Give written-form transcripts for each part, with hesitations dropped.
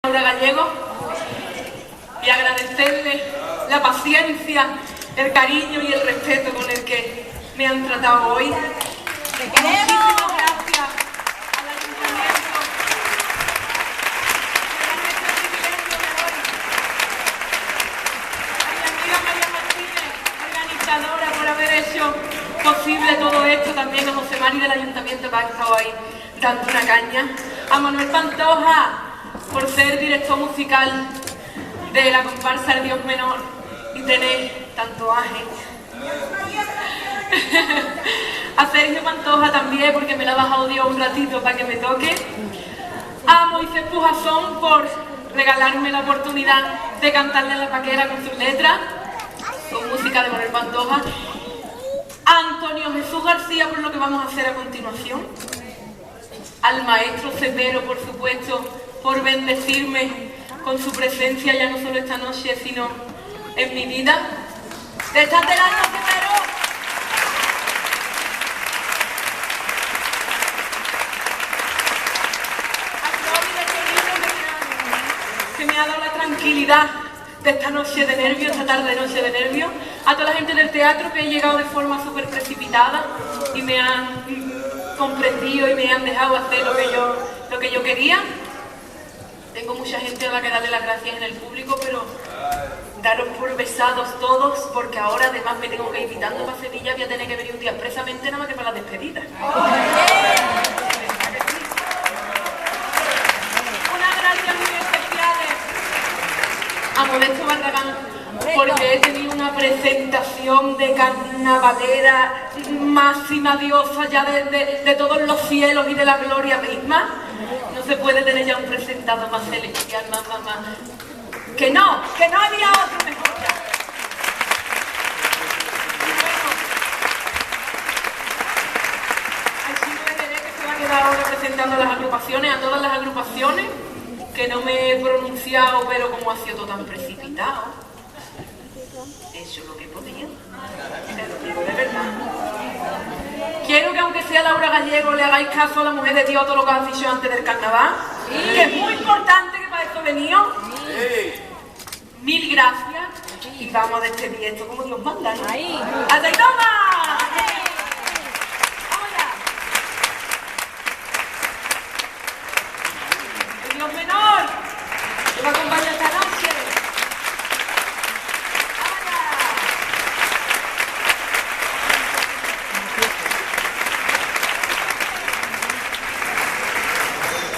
Laura Gallego y agradecerle la paciencia, el cariño y el respeto con el que me han tratado hoy. Muchísimas gracias al Ayuntamiento que me ha hecho el privilegio de hoy. A mi amiga María Martínez, organizadora, por haber hecho posible todo esto. También a José Mari del Ayuntamiento que ha estado ahí dando una caña. A Manuel Pantoja por ser director musical de la comparsa El Dios Menor y tener tanto ángel. A Sergio Pantoja también, porque me la ha bajado Dios un ratito para que me toque. A Moisés Pujazón por regalarme la oportunidad de cantarle a la paquera con sus letras, con música de Manuel Pantoja. A Antonio Jesús García por lo que vamos a hacer a continuación. Al maestro Cepero, por supuesto, por bendecirme con su presencia ya no solo esta noche, sino en mi vida. ¡Detrás del alma, Cepero! Que me ha dado la tranquilidad de esta noche de nervios, esta tarde noche de nervios. A toda la gente del teatro que he llegado de forma súper precipitada y me han comprendido y me han dejado hacer lo que yo quería. Tengo mucha gente a la que darle las gracias en el público, pero daros por besados todos, porque ahora además me tengo que ir invitando para Sevilla, voy a tener que venir un día expresamente nada más que para las despedidas. A Modesto Barragán, porque he tenido una presentación de carnavalera máxima diosa ya de todos los cielos y de la gloria misma. No se puede tener ya un presentado más celestial, más. Que no había otro mejor ya. Así me veré que se va a quedar ahora presentando a las agrupaciones, a todas las agrupaciones, que no me he pronunciado, pero como ha sido todo tan precipitado, he hecho lo que podía, te lo digo de verdad. Quiero que aunque sea Laura Gallego le hagáis caso a la mujer de Dios todo lo que has dicho antes del carnaval, que es muy importante, que para esto he venido. Mil gracias y vamos a despedir esto como Dios manda, ¿no? ¡Hasta y toma! Dios menor, que me acompaña esta noche.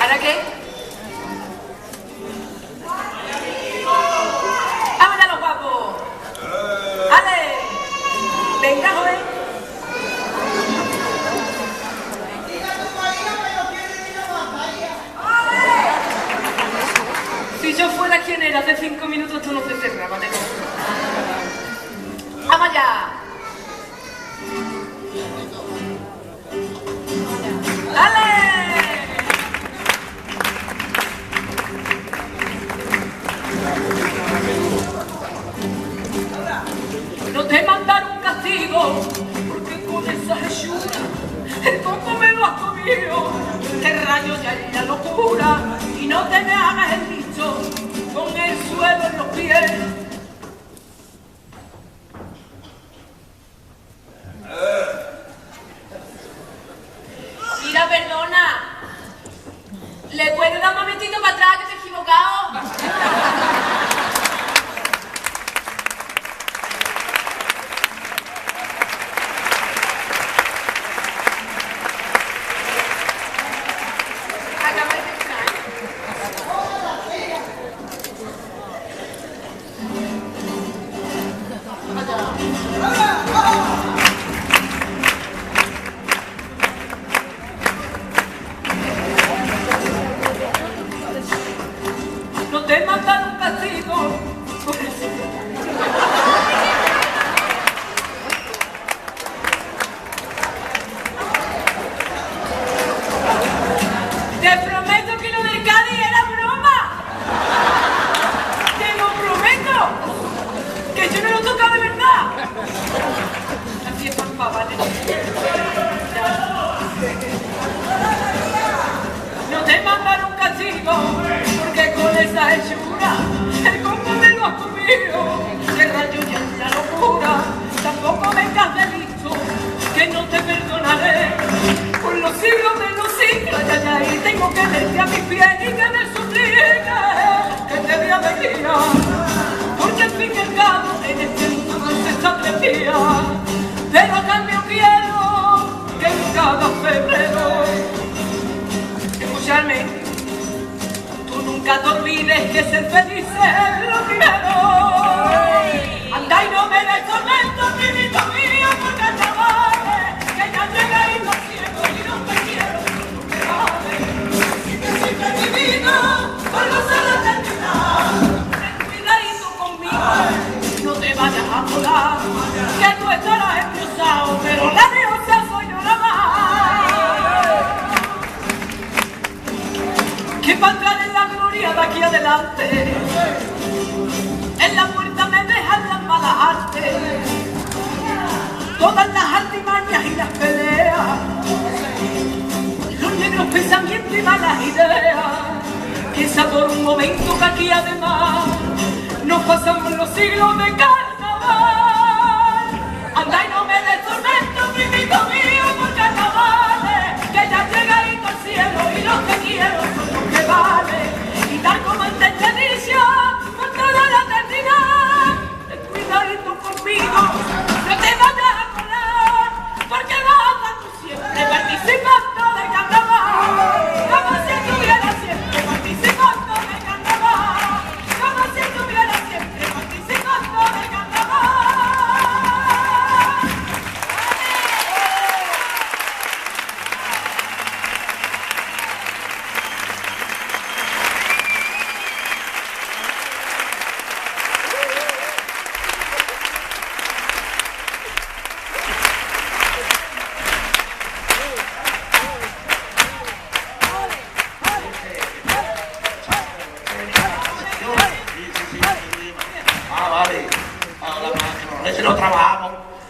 ¿Ahora qué? ¡Vámonos los guapos! ¡Ale! ¡Venga, joven! Si yo fuera quien era hace 5 minutos, esto no se cerraba, ¿vale? ¡Vamos allá! ¡Dale! No te mandaron un castigo, porque con esa hechura el coco me lo has comido. Te rayo ya es la locura y no te me hagas el bicho con el suelo en los pies. Mira, perdona, ¿le puedes dar un momentito para atrás que te he equivocado? No te mandaron un castigo por eso. Te prometo que lo del Cádiz era broma. Te lo prometo. Que yo no lo toca de verdad. Así es, papá, ¿vale? No te mandaron un castigo porque con esa la hechura, el combo me lo ha comido, que rayo ya es la locura, tampoco vengas de listo, que no te perdonaré, por los siglos de los siglos, ya, y tengo que verte a mis pies y que me supliques, que te dé alegría, porque al fin y al cabo en este mundo no se está 3 días, pero a cambio quiero que en cada febrero, escucharme, tú nunca te olvides que ser feliz es lo primero. Anda y no me des tormento, primito mío, porque te vale, que ya llegué y no ciego y no te quiero, no te vale. Y que siempre divino, por gozar la eternidad. Ten cuidadito conmigo, no te vayas a volar, que tú estarás esposado, pero la diosa soy yo la más. Que para entrar en la gloria de aquí adelante, en la puerta me dejan las malas artes, todas las artimañas y las peleas, los negros pensamientos y malas ideas. Piensa por un momento que aquí además nos pasamos los siglos de carnaval. Anda y no me des tormento, primito mío, por carnavales, que ya llegadito al cielo y los que quiero son los que vale. Y tal como antes te he dicho, por toda la eternidad, ten cuidadito conmigo, no te vayas a colar, porque vas a estar tú siempre participando del carnaval, como si estuviera siempre participando del carnaval, como si estuviera siempre participando del carnaval.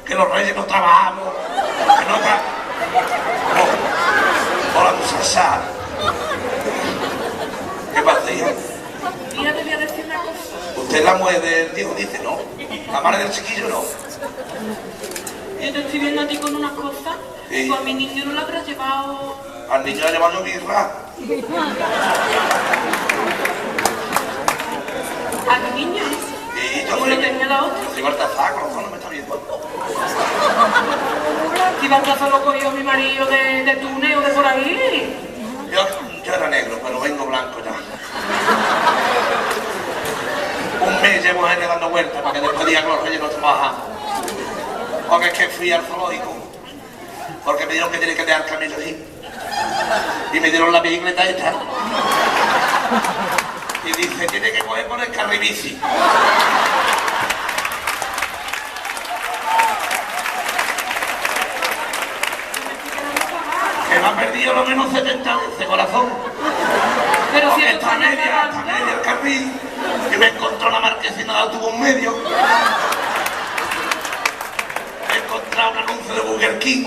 Que los reyes no trabajamos, que no trabajamos. Hola, muchacha. ¿Qué pasa, hija? Mira, te voy a decir una cosa. Usted es la mujer del Diego, dice, ¿no? La madre del chiquillo, ¿no? Yo te estoy viendo a ti con unas cosas, Sí. pues a mi niño no lo habrás llevado. Al niño le ha llevado birra. ¿A mi niño? Y yo ¿Cómo lo tenía la otra? Si Baltasar, corazón, no me está viendo. Si Baltasar lo cogió mi marido de Túnez o de por ahí. Yo era negro, pero vengo blanco ya. Un mes llevo a él dando vueltas para que después digan que los reyes no trabajamos. Porque es que fui al zoológico. Porque me dijeron que tiene que dejar camino así. Y me dieron la bicicleta esta. Y dice, tiene que coger por el carribici. Que me ha perdido lo menos 70 veces, corazón. Pero si Porque esto está está media el carril. Y me encontró una marquesina de autobús medio. He encontrado un anuncio de Burger King.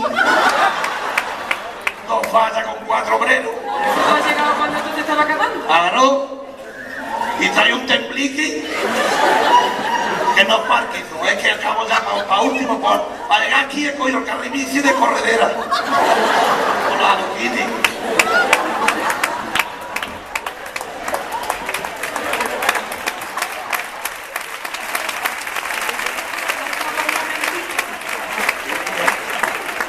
2 vallas con 4 obreros. ¿Tú has llegado cuando tú te estabas acabando? Agarró y trae un templique que no es Parkinson, es que acabo ya para último, para llegar aquí he cogido el carribici de corredera con los aluquines.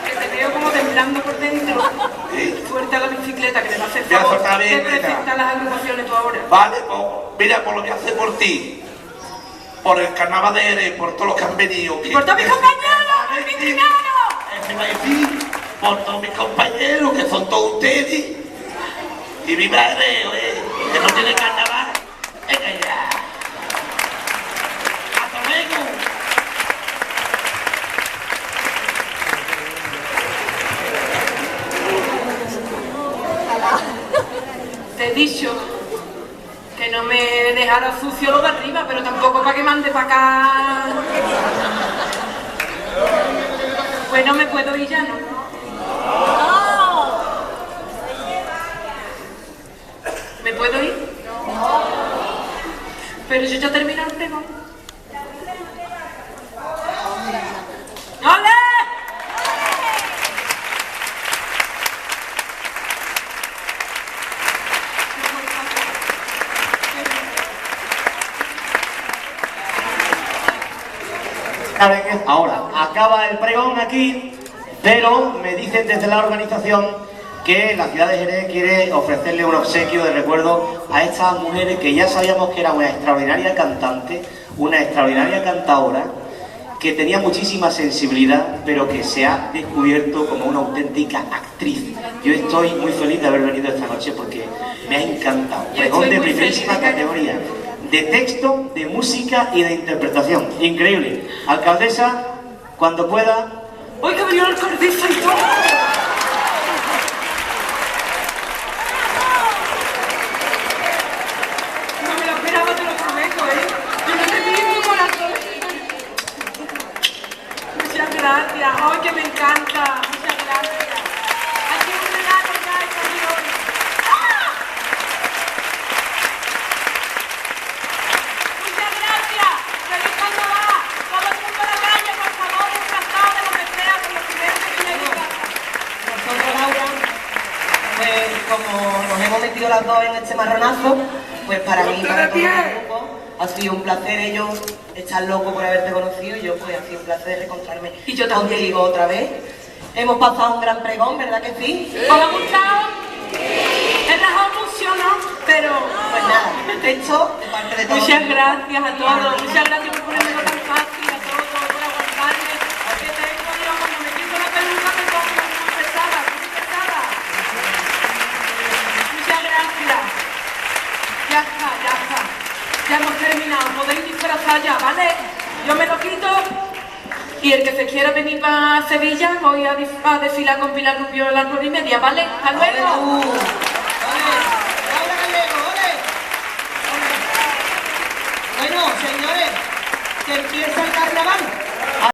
Que te veo como temblando por dentro. Sí. Suelta la bicicleta, que te va a hacer Ya favor. está bien, Te nena. presentan las agrupaciones tú ahora. Vale, pues mira, por lo que hace por ti, por el carnaval de Eres, por todos los que han venido. ¡Y por todos mis compañeros! ¡Mis criados! Eso iba a decir, por todos mis compañeros, que son todos ustedes. Y viva Eres, que no tiene carnaval. Venga ya. Hasta luego. Te he dicho que no me dejara sucio lo de arriba, pero tampoco para que mande para acá. Pues no me puedo ir ya, ¿no? ¿Me puedo ir? Pero yo ya terminé el pregón. ¡Ole! Ahora, acaba el pregón aquí, pero me dicen desde la organización que la ciudad de Jerez quiere ofrecerle un obsequio de recuerdo a estas mujeres que ya sabíamos que era una extraordinaria cantante, una extraordinaria cantadora, que tenía muchísima sensibilidad, pero que se ha descubierto como una auténtica actriz. Yo estoy muy feliz de haber venido esta noche porque me ha encantado. Pregón de primerísima categoría, de texto, de música y de interpretación. Increíble. Alcaldesa, cuando pueda... ¡Hoy que venido la alcaldesa y todo! No me lo esperaba, te lo prometo, ¿eh? Yo no te vi en tu corazón. Muchas gracias. ¡Ay, que me encanta! Muchas gracias. Aquí hay un regalo ya, español. Muchas gracias. ¡Feliz carnaval! Todo el mundo a la calle, por favor, disfrazado de lo que sea, con los primeros que vienen de casa. Nosotros, Laura, pues como nos hemos metido las dos en este marronazo, pues para mí, para todo el grupo, ha sido un placer. Ellos están locos por haberte conocido y yo pues ha sido un placer reencontrarme Y yo también. contigo otra vez. Hemos pasado un gran pregón, ¿verdad que sí? ¿Os ha gustado? He rajado mucho, ¿no? Pero... Pues nada, esto de parte de todos. Muchas gracias a todos. Muchas gracias por ponérmelo tan fácil, a todos, por aguantarme. Que tengo, Dios, cuando me quito la peluca me pongo muy pesada, muy pesada. Muchas gracias. Ya está, ya está. Ya hemos terminado. Podéis disfrazar ya, ¿vale? Yo me lo quito. Y el que se quiera venir para Sevilla, voy a desfilar con Pilar Rubio a las 9:30, ¿vale? ¡Hasta luego! Laura Gallego, ¡ole! Bueno, señores, que empieza el carnaval.